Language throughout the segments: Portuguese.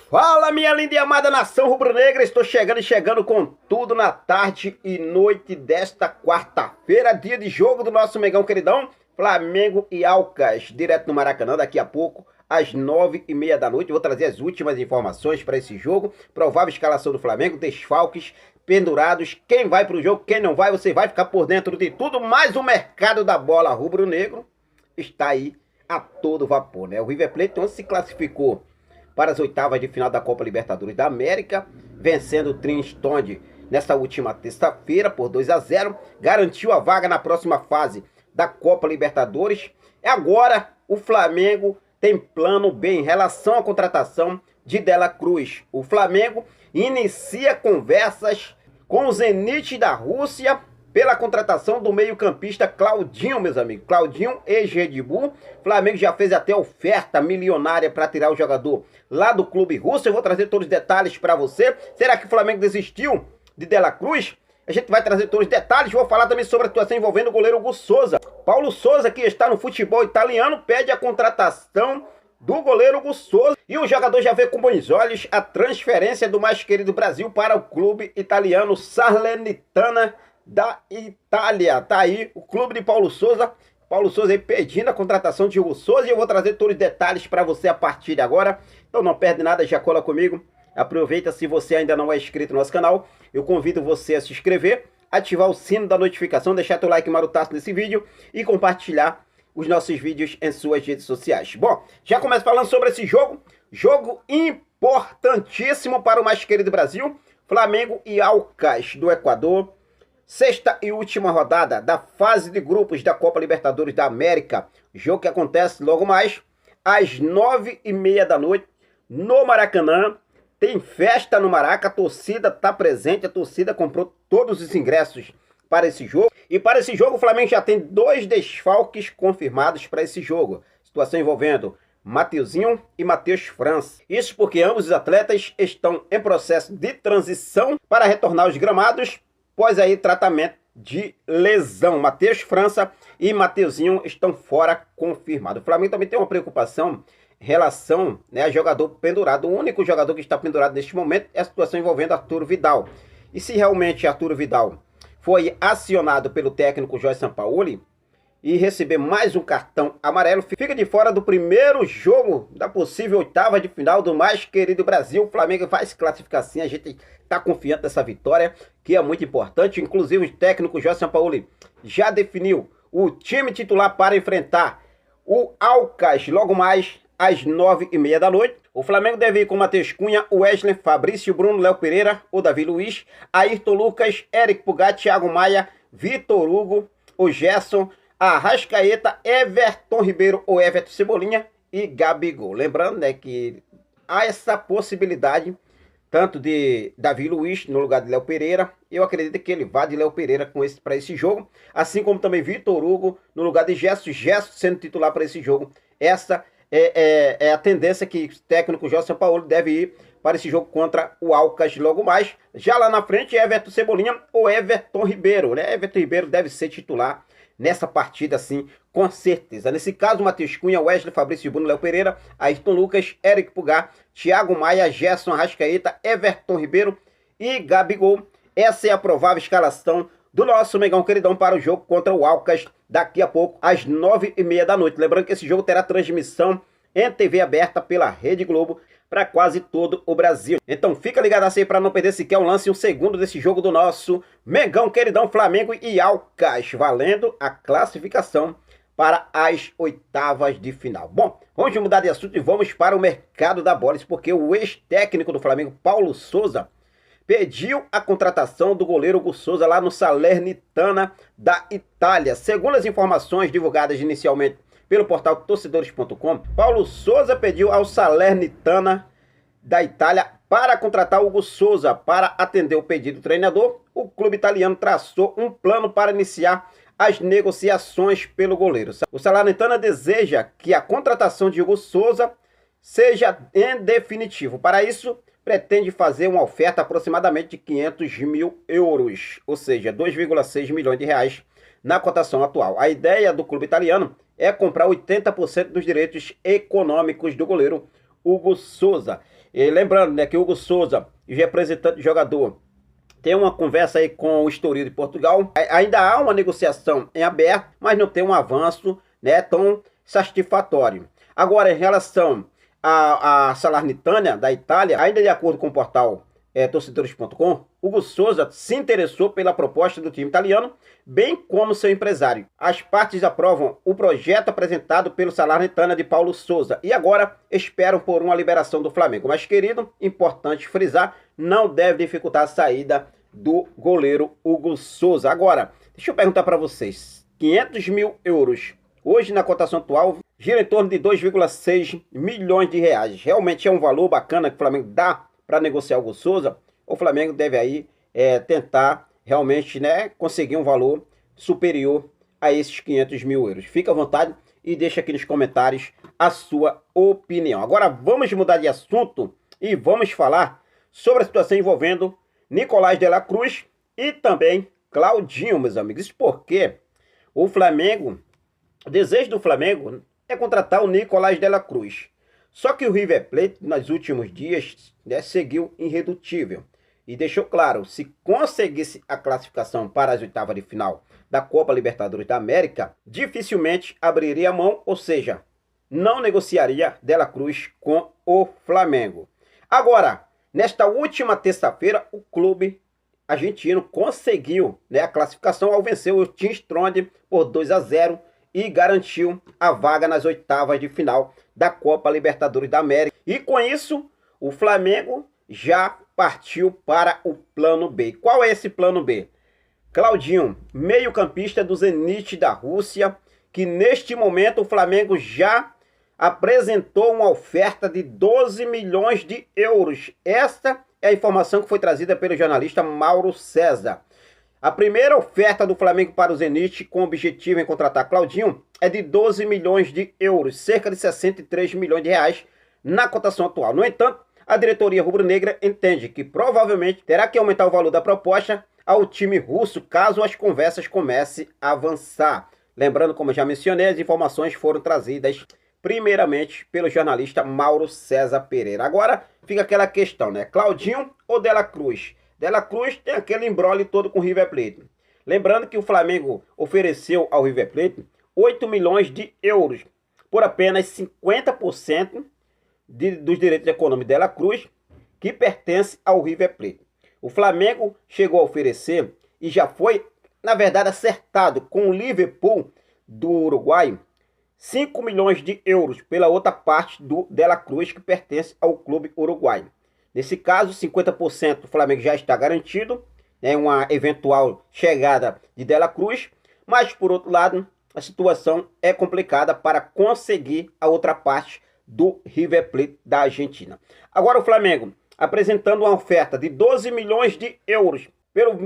Fala, minha linda e amada nação rubro-negra, estou chegando com tudo na tarde e noite desta quarta-feira, dia de jogo do nosso Mengão queridão, Flamengo e Alcas, direto no Maracanã, daqui a pouco, às 9h30 da noite. Eu vou trazer as últimas informações para esse jogo, provável escalação do Flamengo, desfalques, pendurados, quem vai para o jogo, quem não vai, você vai ficar por dentro de tudo, mas o mercado da bola rubro-negro está aí a todo vapor, né? O River Plate ontem se classificou para as oitavas de final da Copa Libertadores da América, vencendo o Trinstond nesta última terça-feira por 2-0, garantiu a vaga na próxima fase da Copa Libertadores. E agora o Flamengo tem plano B em relação à contratação de De La Cruz. O Flamengo inicia conversas com o Zenit da Rússia pela contratação do meio-campista Claudinho, meus amigos. Claudinho, ex-Red Bull. Flamengo já fez até oferta milionária para tirar o jogador lá do clube russo. Eu vou trazer todos os detalhes para você. Será que o Flamengo desistiu de De La Cruz? A gente vai trazer todos os detalhes. Vou falar também sobre a situação envolvendo o goleiro Hugo Souza. Paulo Souza, que está no futebol italiano, pede a contratação do goleiro Hugo Souza. E o jogador já vê com bons olhos a transferência do mais querido Brasil para o clube italiano Salernitana da Itália. Tá aí o clube de Paulo Souza. Paulo Souza aí pedindo a contratação de Hugo Souza. E eu vou trazer todos os detalhes para você a partir de agora. Então não perde nada, já cola comigo. Aproveita, se você ainda não é inscrito no nosso canal, eu convido você a se inscrever, ativar o sino da notificação, deixar teu like marutaço nesse vídeo e compartilhar os nossos vídeos em suas redes sociais. Bom, já começo falando sobre esse jogo. Jogo importantíssimo para o mais querido Brasil. Flamengo e Alcas do Equador. Sexta e última rodada da fase de grupos da Copa Libertadores da América. Jogo que acontece logo mais às 9h30 da noite no Maracanã. Tem festa no Maraca, a torcida está presente, a torcida comprou todos os ingressos para esse jogo. E para esse jogo o Flamengo já tem 2 desfalques confirmados para esse jogo. Situação envolvendo Mateuzinho e Matheus França. Isso porque ambos os atletas estão em processo de transição para retornar aos gramados após aí tratamento de lesão. Matheus França e Mateuzinho estão fora confirmado. O Flamengo também tem uma preocupação em relação, né, a jogador pendurado. O único jogador que está pendurado neste momento é a situação envolvendo Arturo Vidal. E se realmente Arturo Vidal foi acionado pelo técnico Jorge Sampaoli e receber mais um cartão amarelo, fica de fora do primeiro jogo da possível oitava de final do mais querido Brasil. O Flamengo vai se classificar sim, a gente está confiante nessa vitória, que é muito importante. Inclusive o técnico Jorge Sampaoli já definiu o time titular para enfrentar o Alcas logo mais às 9h30 da noite. O Flamengo deve ir com Matheus Cunha, Wesley, Fabrício, Bruno, Léo Pereira, o Davi Luiz, Ayrton Lucas, Eric Pulgar, Thiago Maia, Vitor Hugo, o Gerson, Arrascaeta, Everton Ribeiro ou Everton Cebolinha e Gabigol. Lembrando, né, que há essa possibilidade tanto de Davi Luiz no lugar de Léo Pereira. Eu acredito que ele vá de Léo Pereira para esse jogo, assim como também Vitor Hugo no lugar de Gerson sendo titular para esse jogo. Essa é a tendência que o técnico Jorge Sampaoli deve ir para esse jogo contra o Alcas logo mais. Já lá na frente, Everton Cebolinha ou Everton Ribeiro, né? Everton Ribeiro deve ser titular nessa partida, sim, com certeza. Nesse caso, Matheus Cunha, Wesley, Fabrício Bruno, Léo Pereira, Ayrton Lucas, Eric Pulgar, Thiago Maia, Gerson, Arrascaeta, Everton Ribeiro e Gabigol. Essa é a provável escalação do nosso Mengão queridão para o jogo contra o Alcas daqui a pouco, às 9h30 da noite. Lembrando que esse jogo terá transmissão em TV aberta pela Rede Globo para quase todo o Brasil. Então fica ligado assim para não perder sequer um lance e um segundo desse jogo do nosso Mengão queridão, Flamengo e Alcas, valendo a classificação para as oitavas de final. Bom, vamos mudar de assunto e vamos para o mercado da bola, porque o ex-técnico do Flamengo, Paulo Souza, pediu a contratação do goleiro Hugo Souza lá no Salernitana da Itália. Segundo as informações divulgadas inicialmente pelo portal torcedores.com, Paulo Souza pediu ao Salernitana da Itália para contratar Hugo Souza. Para atender o pedido do treinador, o clube italiano traçou um plano para iniciar as negociações pelo goleiro. O Salernitana deseja que a contratação de Hugo Souza seja em definitivo. Para isso, pretende fazer uma oferta aproximadamente de 500 mil euros, ou seja, 2,6 milhões de reais na cotação atual. A ideia do clube italiano é comprar 80% dos direitos econômicos do goleiro Hugo Souza. E lembrando, né, que o Hugo Souza, o representante do jogador, tem uma conversa aí com o Estoril de Portugal. Ainda há uma negociação em aberto, mas não tem um avanço, né, tão satisfatório. Agora, em relação à Salernitana da Itália, ainda de acordo com o portal torcedores.com, Hugo Souza se interessou pela proposta do time italiano, bem como seu empresário. As partes aprovam o projeto apresentado pelo Salernitana de Paulo Souza e agora esperam por uma liberação do Flamengo. Mas, querido, importante frisar, não deve dificultar a saída do goleiro Hugo Souza. Agora, deixa eu perguntar para vocês, 500 mil euros, hoje na cotação atual, gira em torno de 2,6 milhões de reais. Realmente é um valor bacana que o Flamengo dá para negociar o Hugo Souza. O Flamengo deve aí tentar realmente, né, conseguir um valor superior a esses 500 mil euros. Fica à vontade e deixa aqui nos comentários a sua opinião. Agora vamos mudar de assunto e vamos falar sobre a situação envolvendo Nicolás de la Cruz e também Claudinho, meus amigos. Isso porque o Flamengo, o desejo do Flamengo é contratar o Nicolás de la Cruz. Só que o River Plate, nos últimos dias, né, seguiu irredutível e deixou claro, se conseguisse a classificação para as oitavas de final da Copa Libertadores da América, dificilmente abriria a mão, ou seja, não negociaria de la Cruz com o Flamengo. Agora, nesta última terça-feira, o clube argentino conseguiu, né, a classificação ao vencer o Team Strong por 2-0 e garantiu a vaga nas oitavas de final da Copa Libertadores da América. E com isso, o Flamengo já partiu para o plano B. Qual é esse plano B? Claudinho, meio-campista do Zenit da Rússia, que neste momento o Flamengo já apresentou uma oferta de 12 milhões de euros. Esta é a informação que foi trazida pelo jornalista Mauro César. A primeira oferta do Flamengo para o Zenit, com o objetivo em contratar Claudinho, é de 12 milhões de euros, cerca de 63 milhões de reais na cotação atual. No entanto, a diretoria rubro-negra entende que provavelmente terá que aumentar o valor da proposta ao time russo caso as conversas comecem a avançar. Lembrando, como já mencionei, as informações foram trazidas primeiramente pelo jornalista Mauro César Pereira. Agora fica aquela questão, né? Claudinho ou de la Cruz? De la Cruz tem aquele embrolho todo com o River Plate. Lembrando que o Flamengo ofereceu ao River Plate 8 milhões de euros por apenas 50% dos direitos econômicos de la Cruz, que pertence ao River Plate. O Flamengo chegou a oferecer e já foi, na verdade, acertado com o Liverpool do Uruguai 5 milhões de euros pela outra parte do de la Cruz, que pertence ao clube uruguaio. Nesse caso, 50% do Flamengo já está garantido, né, uma eventual chegada de la Cruz, mas por outro lado, a situação é complicada para conseguir a outra parte do River Plate da Argentina. Agora o Flamengo apresentando uma oferta de 12 milhões de euros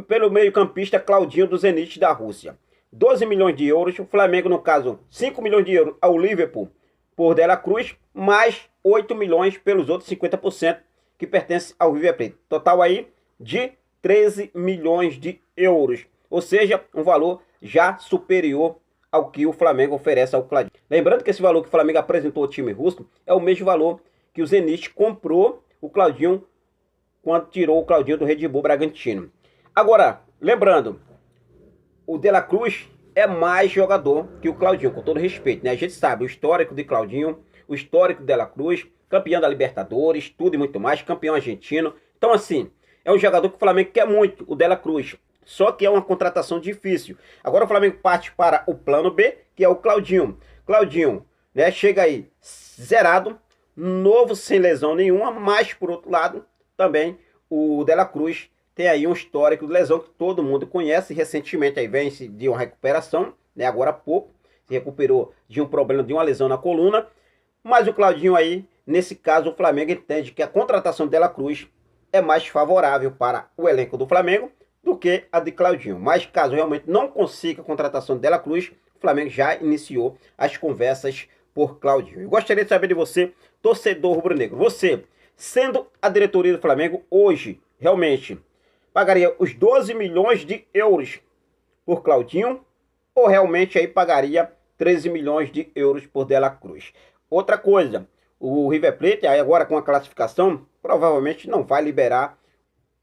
pelo meio-campista Claudinho do Zenit da Rússia. 12 milhões de euros, o Flamengo, no caso, 5 milhões de euros ao Liverpool por de la Cruz, mais 8 milhões pelos outros 50% que pertence ao River Plate. Total aí de 13 milhões de euros. Ou seja, um valor já superior ao que o Flamengo oferece ao Claudinho. Lembrando que esse valor que o Flamengo apresentou ao time russo é o mesmo valor que o Zenit comprou o Claudinho quando tirou o Claudinho do Red Bull Bragantino. Agora, lembrando, o de la Cruz é mais jogador que o Claudinho, com todo respeito, né? A gente sabe o histórico de Claudinho, o histórico de de la Cruz, campeão da Libertadores, tudo e muito mais, campeão argentino. Então, assim, é um jogador que o Flamengo quer muito, o de la Cruz. Só que é uma contratação difícil. Agora o Flamengo parte para o plano B, que é o Claudinho. Claudinho, né, chega aí zerado, novo, sem lesão nenhuma, mas por outro lado, também o de la Cruz tem aí um histórico de lesão que todo mundo conhece. Recentemente aí vem de uma recuperação, né, agora há pouco, se recuperou de um problema, de uma lesão na coluna. Mas o Claudinho aí, nesse caso, o Flamengo entende que a contratação de de la Cruz é mais favorável para o elenco do Flamengo do que a de Claudinho. Mas caso realmente não consiga a contratação de de la Cruz, o Flamengo já iniciou as conversas por Claudinho. Eu gostaria de saber de você, torcedor rubro-negro. Você, sendo a diretoria do Flamengo, hoje, realmente, pagaria os 12 milhões de euros por Claudinho ou realmente aí pagaria 13 milhões de euros por de la Cruz? Outra coisa, O River Plate, aí agora com a classificação, provavelmente não vai liberar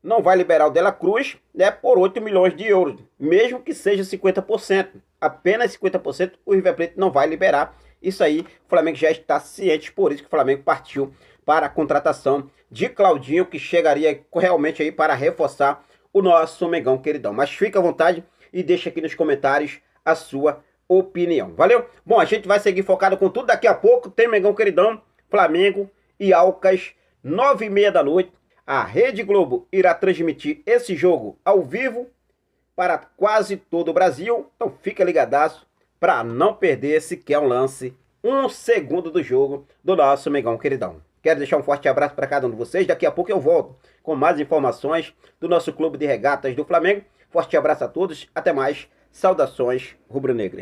o De La Cruz, né, por 8 milhões de euros, mesmo que seja 50%. Apenas 50% o River Plate não vai liberar. Isso aí, o Flamengo já está ciente, por isso que o Flamengo partiu para a contratação de Claudinho, que chegaria realmente aí para reforçar o nosso Mengão queridão. Mas fica à vontade e deixa aqui nos comentários a sua opinião. Valeu? Bom, a gente vai seguir focado com tudo. Daqui a pouco tem Mengão queridão, Flamengo e Alcas, 9h30 da noite. A Rede Globo irá transmitir esse jogo ao vivo para quase todo o Brasil. Então fica ligadaço para não perder sequer um lance, um segundo do jogo do nosso Mengão queridão. Quero deixar um forte abraço para cada um de vocês. Daqui a pouco eu volto com mais informações do nosso clube de regatas do Flamengo. Forte abraço a todos. Até mais. Saudações rubro-negras.